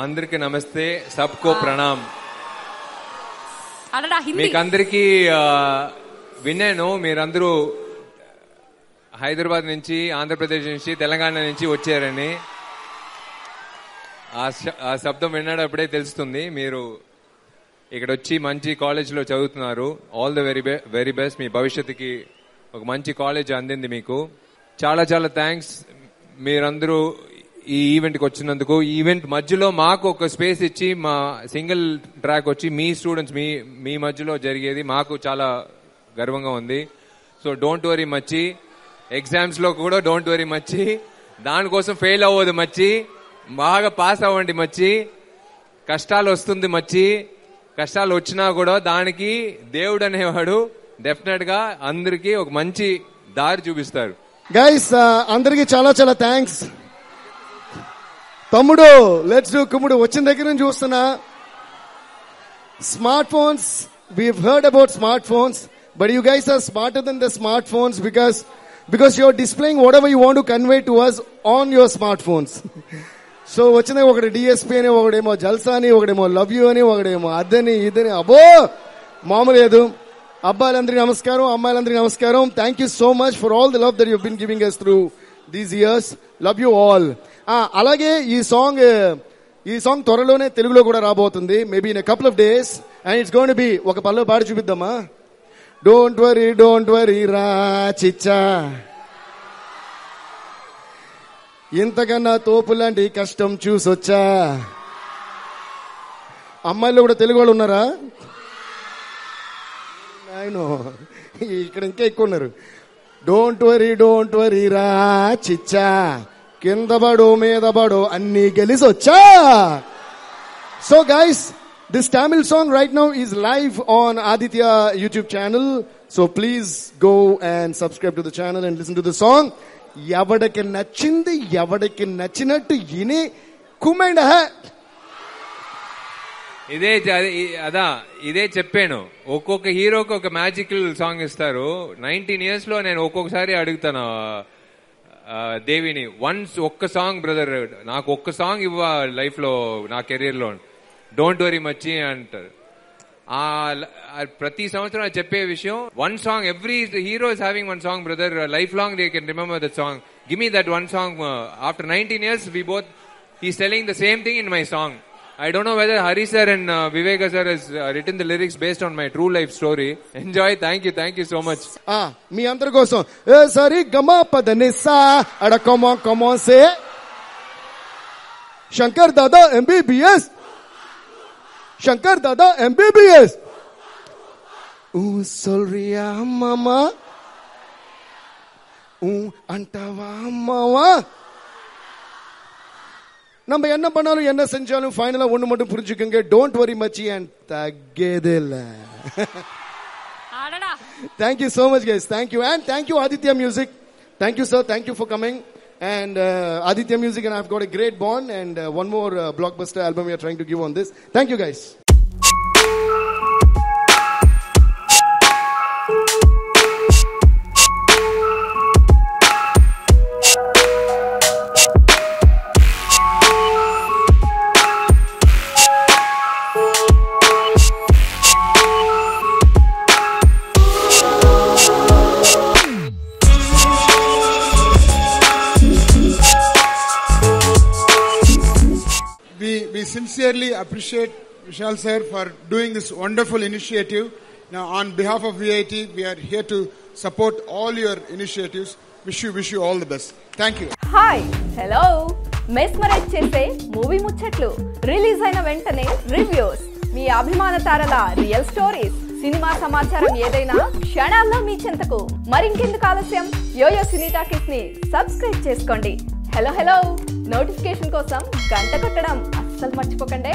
అందరికి నమస్తే, సబ్కో ప్రణామ్. మీకందరికి విన్నాను, మీరందరూ హైదరాబాద్ నుంచి, ఆంధ్రప్రదేశ్ నుంచి, తెలంగాణ నుంచి వచ్చారని. ఆ శబ్దం విన్నప్పుడే తెలుస్తుంది మీరు ఇక్కడ వచ్చి మంచి కాలేజ్లో చదువుతున్నారు. All the very best. మీ భవిష్యత్తుకి ఒక మంచి కాలేజ్ అందింది మీకు. చాలా చాలా థ్యాంక్స్ మీరందరూ ఈ ఈవెంట్కి వచ్చినందుకు. ఈ ఈవెంట్ మధ్యలో మాకు ఒక స్పేస్ ఇచ్చి మా సింగిల్ ట్రాక్ వచ్చి మీ స్టూడెంట్స్ మీ మధ్యలో జరిగేది మాకు చాలా గర్వంగా ఉంది. సో డోంట్ వరీ మచ్చి, ఎగ్జామ్స్ లో కూడా డోంట్ వరీ మచ్చి, దానికోసం ఫెయిల్ అవ్వదు మచ్చి, బాగా పాస్ అవ్వండి మచ్చి. కష్టాలు వస్తుంది మచ్చి, కష్టాలు వచ్చినా కూడా దానికి దేవుడు అనేవాడు డెఫినెట్ గా అందరికి ఒక మంచి దారి చూపిస్తారు. గైస్ అందరికి చాలా చాలా థ్యాంక్స్. తమ్ముడు లెట్స్ డూ కుమ్ముడు వచ్చిన దగ్గర నుంచి చూస్తున్నా. Smart phones, we've heard about smartphones, but you guys are smarter than the smartphones because you're displaying whatever you want to convey to us on your smartphones. So వచ్చిన ఒకటి DSP అని, ఒకడేమో జల్సా అని, ఒకడేమో లవ్ యూ అని, ఒకడేమో అదని ఇదని, అబ్బో మామూలు లేదు. అబ్బాయిలందరికీ నమస్కారం, అమ్మాయిలందరికీ నమస్కారం. Thank you so much for all the love that you been giving us through these years. Love you all. అలాగే ఈ సాంగ్ త్వరలోనే తెలుగులో కూడా రాబోతుంది, maybe in a couple of days, and it's going to be ఒక పల్లవి పాడి చూపిద్దామా? Don't worry రా చిచ్చా, ఇంతకన్నా తోపులాంటి కష్టం చూసొచ్చా. అమ్మాయిలు కూడా తెలుగు వాళ్ళు ఉన్నారా? ఆయన ఇక్కడ ఇంకా ఎక్కువ ఉన్నారు. డోంట్ వరీ రా చిచ్చా, కింద పడో మీద పడో అన్ని గెలిసొచ్చా. So guys, this Tamil song right now is live on Aditya YouTube channel, so please go and subscribe to the channel and listen to the song. ఎవడికి నచ్చింది ఎవడికి నచ్చినట్టు ఇని కుమెండ. ఇదే చెప్పాను, ఒక్కొక్క హీరోకి ఒక మ్యాజికల్ సాంగ్ ఇస్తారు. 19 years లో నేను ఒక్కొక్కసారి అడుగుతాను దేవిని, ఒక్క సాంగ్ బ్రదర్, నాకు ఒక్క సాంగ్ ఇవ్వ లైఫ్ లో, నా కెరీర్ లో, డోంట్ వరీ మచ్చి అంటారు. ప్రతి సంవత్సరం చెప్పే విషయం, one song, every hero is having one song brother, life long they can remember that song. Give me that one song. After 19 years we both, he's telling the same thing in my song. I don't know whether Hari sir and Viveka sir has written the lyrics based on my true life story. Enjoy. Thank you so much. మీ అందరి కోసం సరి గమ పదనిసా అడ కమాన్ సే Shankar Dada MBBS, Shankar Dada MBBS. సొల్రియా మామా అంటావా మావా, நம்ம என்ன பண்ணாலும் என்ன செஞ்சாலும் ஃபைனலா ஒண்ணு மட்டும் புரிஞ்சுக்கங்க, டோன்ட் வரி மச்சி and தகேதல. Thank you so much guys, thank you, and thank you Aditya Music, thank you sir, thank you for coming. And Aditya Music and I've got a great bond, and one more blockbuster album we are trying to give on this. Thank you guys. We sincerely appreciate Vishal sir for doing this wonderful initiative. Now, on behalf of VIT, we are here to support all your initiatives. Wish you all the best. Thank you. Hi, hello. Mesmerize చేసే movie ముచ్చట్లు, release అయిన వెంటనే reviews, మీ అభిమాన తారల real stories, cinema సమాచారం ఏదైనా క్షణాల్లో మీ చెంతకు. మరింకెందుకు ఆలస్యం, యోయో సినీ టాకీస్ ని సబ్స్క్రైబ్ చేసుకోండి. హలో నోటిఫికేషన్ కోసం గంట కొట్టడం అస్సలు మర్చిపోకండి.